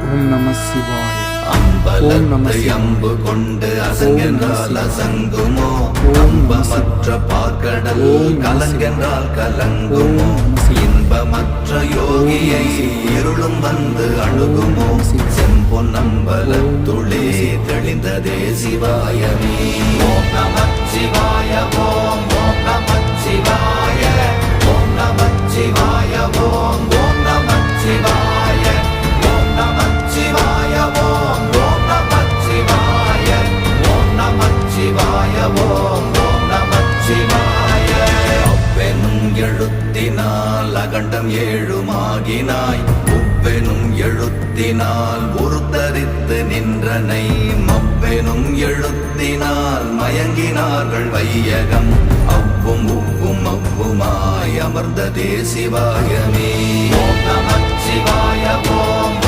ஓம் நம சிவாய. அம்பலத்தை அம்பு கொண்டு அசங்கென்றால் அசங்குமோ, அம்பமற்ற பார்க்கடல் கலங்கென்றால் கலங்குமோ, இன்பமற்ற யோகியை இருளும் வந்து அணுகுமோ, செம்பொன்னம்பலத்துளே தெளிந்ததே சிவாயமே. ஓம் நமச்சிவாய ஓம் ஓம் நமச்சிவாய ஓம் நமச்சிவாய ஓம் ஓம் நமச்சிவாய ஓம் நமச்சிவாய ஓம் ஓம் நமச்சிவாய ஓம் நமச்சிவாய ஓம் ஓம் நமச்சிவாய. அவ்வெனும் எழுத்தினால் அகண்டம் ஏழுமாகினாய், உவ்வெனும் எழுத்தினால் உருத்தரித்து நின்றனை, மவ்வெனும் எழுத்தினால் மயங்கினார்கள் வையகம், அவ்வும் உவ்வும் அவ்வுமாய் அமர்ந்ததே சிவாயமே. ஓம் நமச்சிவாய ஓம்